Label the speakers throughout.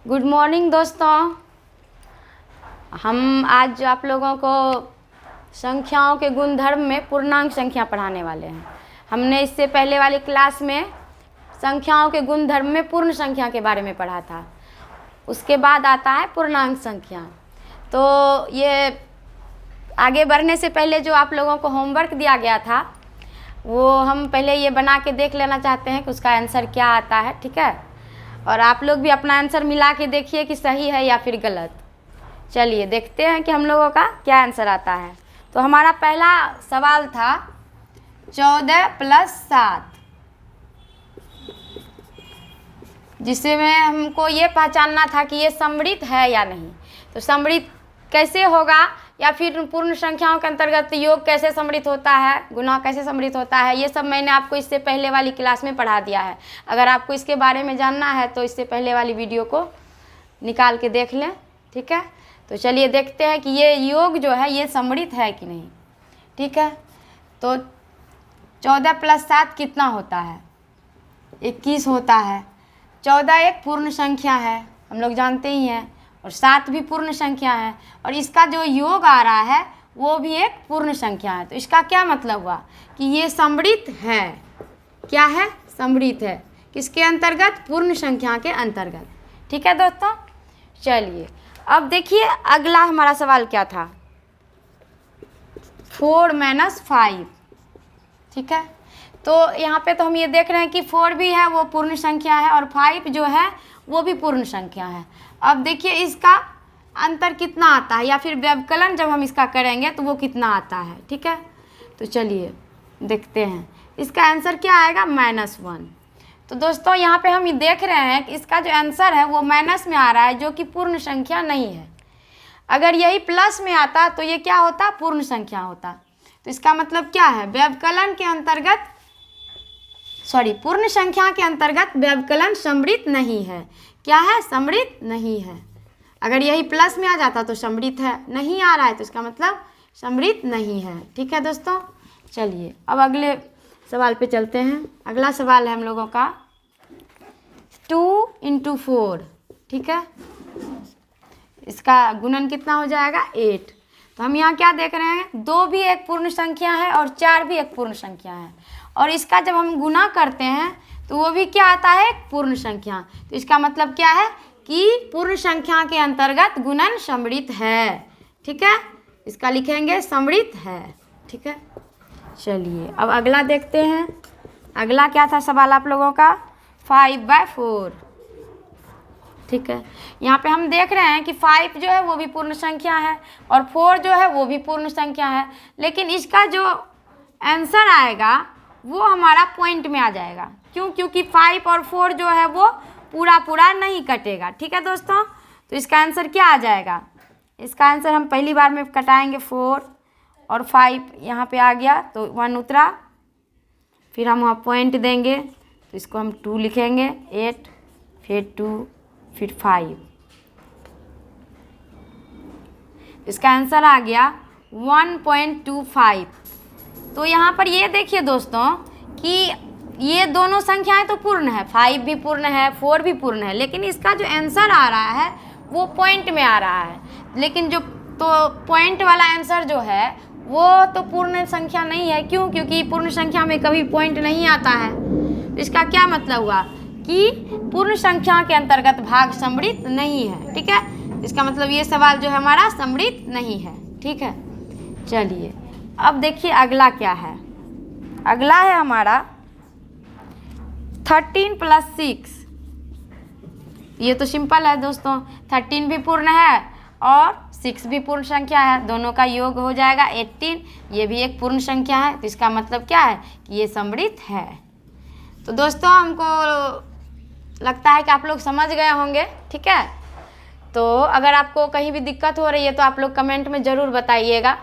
Speaker 1: Good morning दोस्तों। हम आज आप लोगों को संख्याओं के गुणधर्म में पूर्णांक संख्या पढ़ाने वाले हैं। हमने इससे पहले वाली क्लास में संख्याओं के गुणधर्म में पूर्ण संख्या के बारे में पढ़ा था। उसके बाद आता है पूर्णांक संख्या। तो ये आगे बढ़ने से पहले जो आप लोगों को होमवर्क दिया गया था वो हम पहले ये बना के देख लेना चाहते हैं कि उसका आंसर क्या आता है, ठीक है। और आप लोग भी अपना आंसर मिला के देखिए कि सही है या फिर गलत। चलिए देखते हैं कि हम लोगों का क्या आंसर आता है। तो हमारा पहला सवाल था 14 + 7, जिसमें हमको ये पहचानना था कि ये समृद्ध है या नहीं। तो समृद्ध कैसे होगा या फिर पूर्ण संख्याओं के अंतर्गत योग कैसे समृद्ध होता है, गुणा कैसे समृद्ध होता है, ये सब मैंने आपको इससे पहले वाली क्लास में पढ़ा दिया है। अगर आपको इसके बारे में जानना है तो इससे पहले वाली वीडियो को निकाल के देख लें, ठीक है। तो चलिए देखते हैं कि ये योग जो है ये समृद्ध है कि नहीं, ठीक है। तो 14 + 7 कितना होता है? 21 होता है। 14 एक पूर्ण संख्या है, हम लोग जानते ही हैं, और 7 भी पूर्ण संख्या है, और इसका जो योग आ रहा है वो भी एक पूर्ण संख्या है। तो इसका क्या मतलब हुआ कि ये समृद्ध है। क्या है? समृद्ध है। किसके अंतर्गत? पूर्ण संख्या के अंतर्गत, ठीक है दोस्तों। चलिए अब देखिए अगला हमारा सवाल क्या था, 4 - 5, ठीक है। तो यहाँ पे तो हम ये देख रहे हैं कि 4 भी है, वो पूर्ण संख्या है, और 5 जो है वो भी पूर्ण संख्या है। अब देखिए इसका अंतर कितना आता है, या फिर व्यवकलन जब हम इसका करेंगे तो वो कितना आता है, ठीक है। तो चलिए देखते हैं इसका आंसर क्या आएगा, -1। तो दोस्तों यहाँ पे हम ये देख रहे हैं कि इसका जो आंसर है वो माइनस में आ रहा है, जो कि पूर्ण संख्या नहीं है। अगर यही प्लस में आता तो ये क्या होता, पूर्ण संख्या होता। तो इसका मतलब क्या है, व्यवकलन के अंतर्गत पूर्ण संख्या के अंतर्गत व्यवकलन समृद्ध नहीं है। क्या है? समृद्ध नहीं है। अगर यही प्लस में आ जाता तो समृद्ध है, नहीं आ रहा है तो इसका मतलब समृद्ध नहीं है, ठीक है दोस्तों। चलिए अब अगले सवाल पे चलते हैं। अगला सवाल है हम लोगों का 2 × 4, ठीक है। इसका गुणन कितना हो जाएगा, 8। तो हम यहाँ क्या देख रहे हैं, 2 भी एक पूर्ण संख्या है और 4 भी एक पूर्ण संख्या है, और इसका जब हम गुना करते हैं तो वो भी क्या आता है, एक पूर्ण संख्या। तो इसका मतलब क्या है कि पूर्ण संख्या के अंतर्गत गुणन समृद्ध है, ठीक है। इसका लिखेंगे समृद्ध है, ठीक है। चलिए अब अगला देखते हैं। अगला क्या था सवाल आप लोगों का, 5/4, ठीक है। यहाँ पे हम देख रहे हैं कि 5 जो है वो भी पूर्ण संख्या है और 4 जो है वो भी पूर्ण संख्या है, लेकिन इसका जो आंसर आएगा वो हमारा पॉइंट में आ जाएगा। क्यों? क्योंकि 5 और 4 जो है वो पूरा नहीं कटेगा, ठीक है दोस्तों। तो इसका आंसर क्या आ जाएगा, इसका आंसर हम पहली बार में कटाएंगे 4 और 5 यहाँ पे आ गया तो 1 उतरा, फिर हम वहाँ पॉइंट देंगे तो इसको हम 2 लिखेंगे, 8 फिर 2 फिर 5। इसका आंसर आ गया 1.25। तो यहाँ पर ये देखिए दोस्तों कि ये दोनों संख्याएं तो पूर्ण है, 5 भी पूर्ण है, 4 भी पूर्ण है, लेकिन इसका जो आंसर आ रहा है वो पॉइंट में आ रहा है। लेकिन जो पॉइंट वाला आंसर जो है वो तो पूर्ण संख्या नहीं है। क्यों? क्योंकि पूर्ण संख्या में कभी पॉइंट नहीं आता है। तो इसका क्या मतलब हुआ कि पूर्ण संख्या के अंतर्गत भाग समृद्ध नहीं है, ठीक है। इसका मतलब ये सवाल जो है हमारा समृद्ध नहीं है, ठीक है। चलिए अब देखिए अगला क्या है। अगला है हमारा 13 + 6। ये तो सिंपल है दोस्तों, 13 भी पूर्ण है और 6 भी पूर्ण संख्या है, दोनों का योग हो जाएगा 18। ये भी एक पूर्ण संख्या है, तो इसका मतलब क्या है कि ये समृद्ध है। तो दोस्तों हमको लगता है कि आप लोग समझ गए होंगे, ठीक है। तो अगर आपको कहीं भी दिक्कत हो रही है तो आप लोग कमेंट में ज़रूर बताइएगा।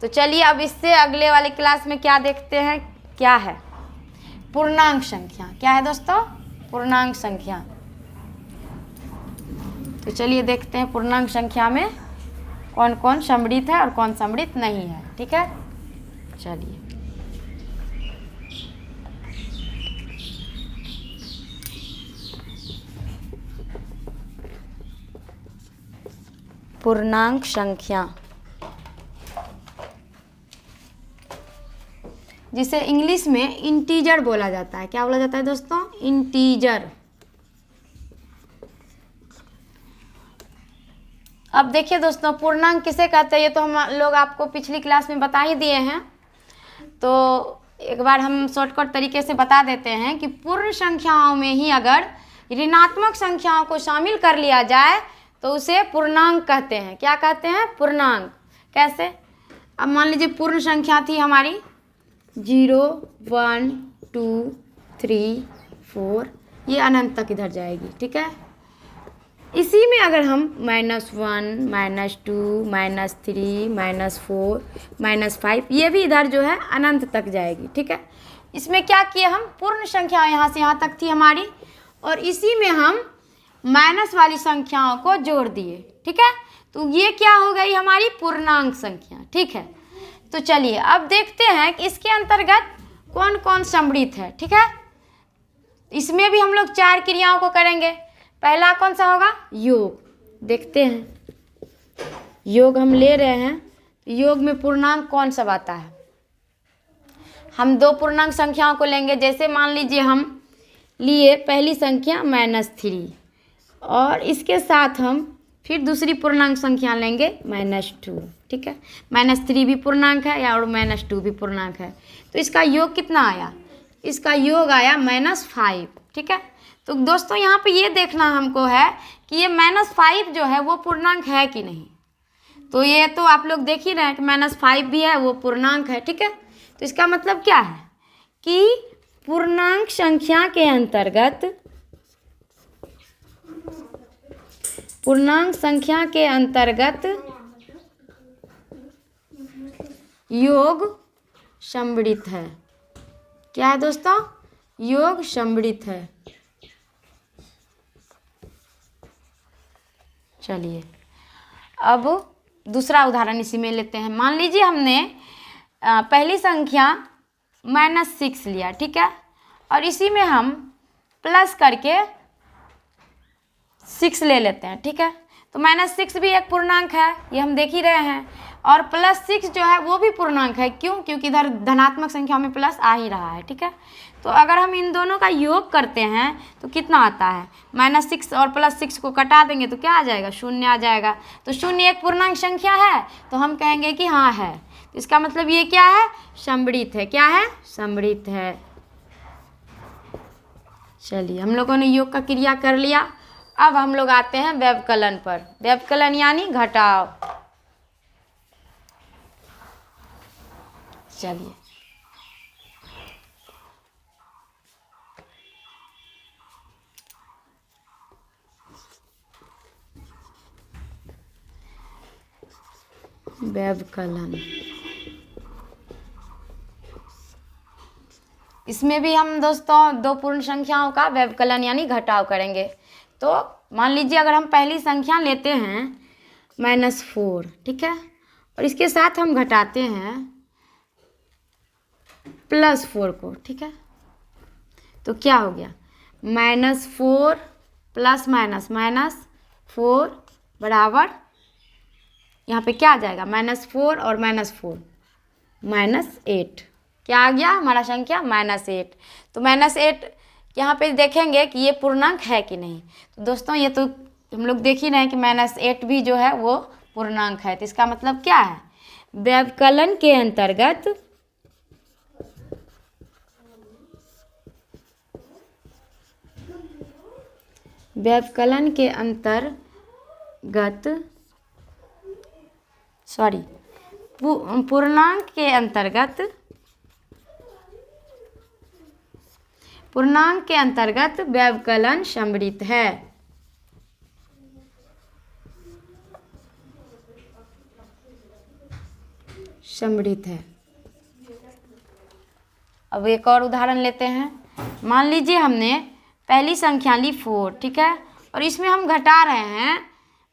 Speaker 1: तो चलिए अब इससे अगले वाले क्लास में क्या देखते हैं, क्या है पूर्णांक संख्या। क्या है दोस्तों? पूर्णांक संख्या। तो चलिए देखते हैं पूर्णांक संख्या में कौन कौन समृद्ध है और कौन समृद्ध नहीं है, ठीक है। चलिए पूर्णांक संख्या, जिसे इंग्लिश में इंटीजर बोला जाता है। क्या बोला जाता है दोस्तों? इंटीजर। अब देखिए दोस्तों, पूर्णांक किसे कहते हैं ये तो हम लोग आपको पिछली क्लास में बता ही दिए हैं, तो एक बार हम शॉर्टकट तरीके से बता देते हैं कि पूर्ण संख्याओं में ही अगर ऋणात्मक संख्याओं को शामिल कर लिया जाए तो उसे पूर्णांक कहते हैं। क्या कहते हैं? पूर्णांक। कैसे? अब मान लीजिए पूर्ण संख्या थी हमारी 0, 1, 2, 3, 4, ये अनंत तक इधर जाएगी, ठीक है। इसी में अगर हम -1, -2, -3, -4, -5, ये भी इधर जो है अनंत तक जाएगी, ठीक है। इसमें क्या किए हम? पूर्ण संख्या यहाँ से यहाँ तक थी हमारी, और इसी में हम माइनस वाली संख्याओं को जोड़ दिए, ठीक है। तो ये क्या हो गई? हमारी पूर्णांक संख्या, ठीक है। तो चलिए अब देखते हैं कि इसके अंतर्गत कौन कौन सम्मिलित है, ठीक है। इसमें भी हम लोग 4 क्रियाओं को करेंगे। पहला कौन सा होगा? योग। देखते हैं, योग हम ले रहे हैं, योग में पूर्णांक कौन सा आता है? हम 2 पूर्णांक संख्याओं को लेंगे। जैसे मान लीजिए हम लिए पहली संख्या -3, और इसके साथ हम फिर दूसरी पूर्णांक संख्या लेंगे -2, ठीक है। -3 भी पूर्णांक है और -2 भी पूर्णांक है, तो इसका योग कितना आया? इसका योग आया -5, ठीक है। तो दोस्तों यहाँ पे ये देखना हमको है कि ये -5 जो है वो पूर्णांक है कि नहीं। तो ये तो आप लोग देख ही रहे हैं कि -5 भी है, वो पूर्णांक है, ठीक है। तो इसका मतलब क्या है कि पूर्णांक संख्या के अंतर्गत, पूर्णांक संख्या के अंतर्गत योग सम्मिलित है। क्या है दोस्तों? योग सम्मिलित है। चलिए अब दूसरा उदाहरण इसी में लेते हैं। मान लीजिए हमने पहली संख्या -6 लिया, ठीक है, और इसी में हम प्लस करके 6 ले लेते हैं, ठीक है। तो -6 भी एक पूर्णांक है, ये हम देख ही रहे हैं, और +6 जो है वो भी पूर्णांक है। क्यों? क्योंकि इधर धनात्मक संख्या में प्लस आ ही रहा है, ठीक है। तो अगर हम इन दोनों का योग करते हैं तो कितना आता है? -6 और +6 को कटा देंगे तो क्या आ जाएगा? 0 आ जाएगा। तो 0 एक पूर्णांक संख्या है, तो हम कहेंगे कि हाँ है। तो इसका मतलब ये क्या है? सम्मिलित है। क्या है? सम्मिलित है। चलिए हम लोगों ने योग का क्रिया कर लिया। अब हम लोग आते हैं व्यवकलन पर। व्यवकलन यानी घटाव। चलिए व्यवकलन, इसमें भी हम दोस्तों 2 पूर्ण संख्याओं का व्यवकलन यानी घटाव करेंगे। तो मान लीजिए अगर हम पहली संख्या लेते हैं -4, ठीक है, और इसके साथ हम घटाते हैं +4 को, ठीक है। तो क्या हो गया? -4 प्लस -4 बराबर, यहाँ पे क्या आ जाएगा? -4 और -4 -8। क्या आ गया हमारा संख्या? -8। तो -8 यहाँ पे देखेंगे कि ये पूर्णांक है कि नहीं। तो दोस्तों ये तो हम लोग देख ही रहे हैं कि -8 भी जो है वो पूर्णांक है। तो इसका मतलब क्या है? व्यवकलन के अंतर्गत पूर्णांक के अंतर्गत व्यवकलन सम्मिलित है। सम्मिलित है। अब एक और उदाहरण लेते हैं। मान लीजिए हमने पहली संख्या ली 4, ठीक है, और इसमें हम घटा रहे हैं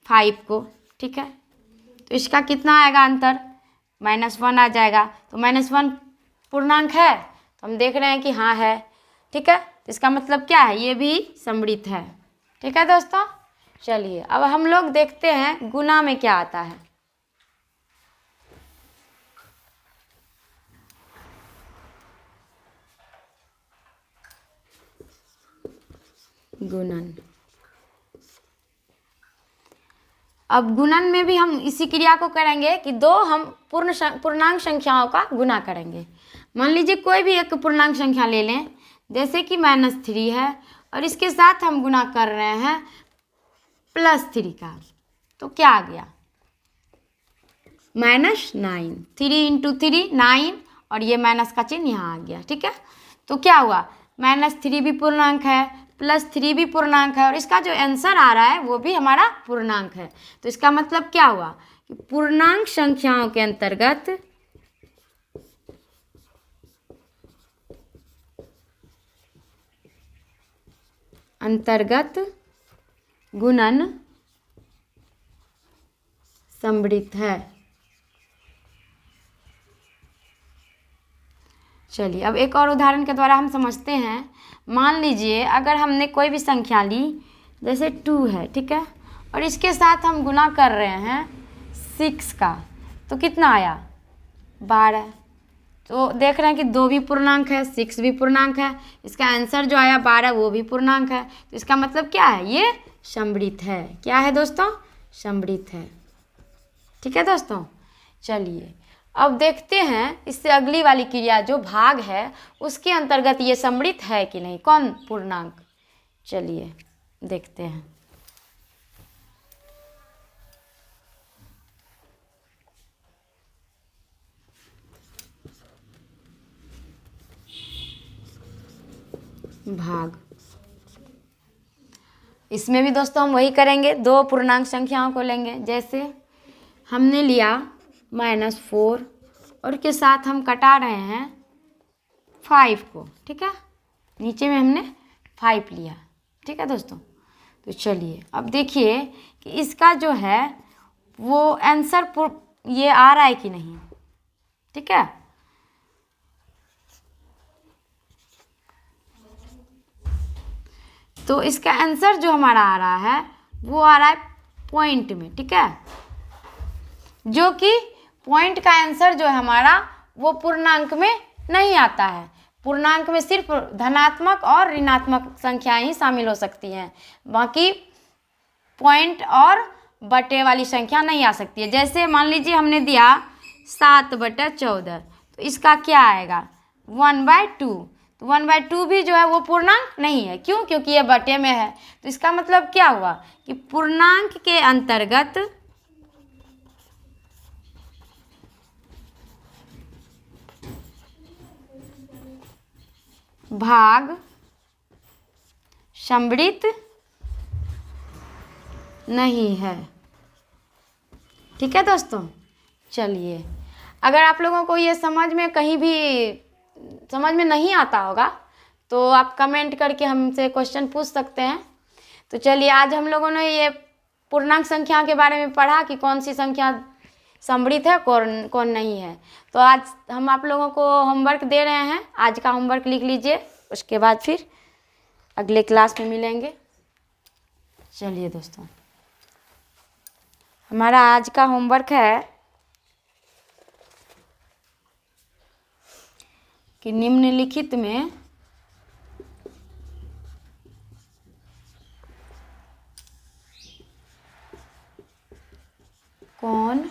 Speaker 1: 5 को, ठीक है। तो इसका कितना आएगा अंतर? -1 आ जाएगा। तो -1 पूर्णांक है, तो हम देख रहे हैं कि हाँ है, ठीक है। तो इसका मतलब क्या है? ये भी सम्मिलित है, ठीक है दोस्तों। चलिए अब हम लोग देखते हैं गुना में क्या आता है। गुणन। अब गुणन में भी हम इसी क्रिया को करेंगे कि दो हम पूर्णांक संख्याओं का गुना करेंगे। मान लीजिए कोई भी एक पूर्णांक संख्या ले लें, जैसे कि -3 है और इसके साथ हम गुना कर रहे हैं +3 का, तो क्या आ गया? -9। 3 × 3 9 और ये माइनस का चिन्ह यहाँ आ गया। ठीक है, तो क्या हुआ? -3 भी पूर्णांक है, +3 भी पूर्णांक है और इसका जो आंसर आ रहा है वो भी हमारा पूर्णांक है। तो इसका मतलब क्या हुआ कि पूर्णांक संख्याओं के अंतर्गत गुणन समृद्ध है। चलिए अब एक और उदाहरण के द्वारा हम समझते हैं। मान लीजिए अगर हमने कोई भी संख्या ली, जैसे 2 है, ठीक है, और इसके साथ हम गुना कर रहे हैं 6 का, तो कितना आया? 12। तो देख रहे हैं कि 2 भी पूर्णांक है, 6 भी पूर्णांक है, इसका आंसर जो आया 12 वो भी पूर्णांक है। तो इसका मतलब क्या है? ये समृद्ध है। क्या है दोस्तों? समृद्ध है। ठीक है दोस्तों, चलिए अब देखते हैं इससे अगली वाली क्रिया जो भाग है उसके अंतर्गत ये समृद्ध है कि नहीं, कौन पूर्णांक। चलिए देखते हैं। भाग। इसमें भी दोस्तों हम वही करेंगे, दो पूर्णांक संख्याओं को लेंगे। जैसे हमने लिया -4 और के साथ हम कटा रहे हैं 5 को। ठीक है, नीचे में हमने 5 लिया। ठीक है दोस्तों, तो चलिए अब देखिए कि इसका जो है वो आंसर ये आ रहा है कि नहीं। ठीक है, तो इसका आंसर जो हमारा आ रहा है वो आ रहा है पॉइंट में। ठीक है, जो कि पॉइंट का आंसर जो है हमारा वो पूर्णांक में नहीं आता है। पूर्णांक में सिर्फ धनात्मक और ऋणात्मक संख्याएं ही शामिल हो सकती हैं, बाकी पॉइंट और बटे वाली संख्या नहीं आ सकती है। जैसे मान लीजिए हमने दिया 7/14, तो इसका क्या आएगा? 1/2। तो 1/2 भी जो है वो पूर्णांक नहीं है। क्यों? क्योंकि ये बटे में है। तो इसका मतलब क्या हुआ कि पूर्णांक के अंतर्गत भाग समृद्ध नहीं है। ठीक है दोस्तों, चलिए अगर आप लोगों को ये समझ में कहीं भी समझ में नहीं आता होगा तो आप कमेंट करके हमसे क्वेश्चन पूछ सकते हैं। तो चलिए आज हम लोगों ने ये पूर्णांक संख्या के बारे में पढ़ा कि कौन सी संख्या समृद्ध है, कौन कौन नहीं है। तो आज हम आप लोगों को होमवर्क दे रहे हैं, आज का होमवर्क लिख लीजिए, उसके बाद फिर अगले क्लास में मिलेंगे। चलिए दोस्तों, हमारा आज का होमवर्क है कि निम्नलिखित में कौन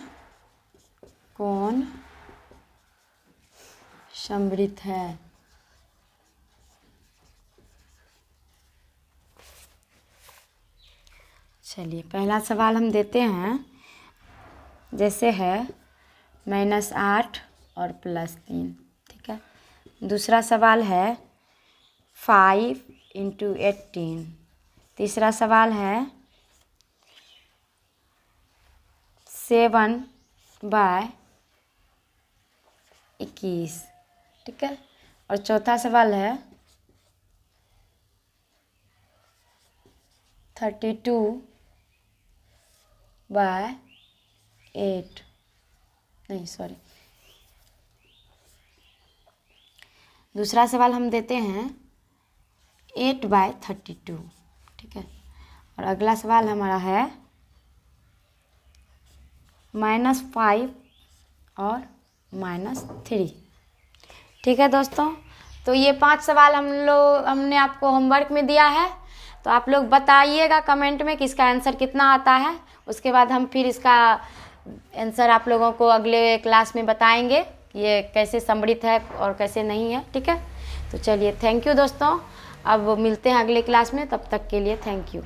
Speaker 1: कौन समृद्ध है। चलिए पहला सवाल हम देते हैं, जैसे है -8 और +3। ठीक है, दूसरा सवाल है 5 × 18। तीसरा सवाल है 7/21। ठीक है, और चौथा सवाल है 32/8। नहीं सॉरी, दूसरा सवाल हम देते हैं 8/32। ठीक है, और अगला सवाल हमारा है -5 और -3। ठीक है दोस्तों, तो ये 5 सवाल हमने आपको होमवर्क में दिया है। तो आप लोग बताइएगा कमेंट में कि इसका आंसर कितना आता है। उसके बाद हम फिर इसका आंसर आप लोगों को अगले क्लास में बताएंगे ये कैसे समृद्ध है और कैसे नहीं है। ठीक है, तो चलिए थैंक यू दोस्तों, अब मिलते हैं अगले क्लास में, तब तक के लिए थैंक यू।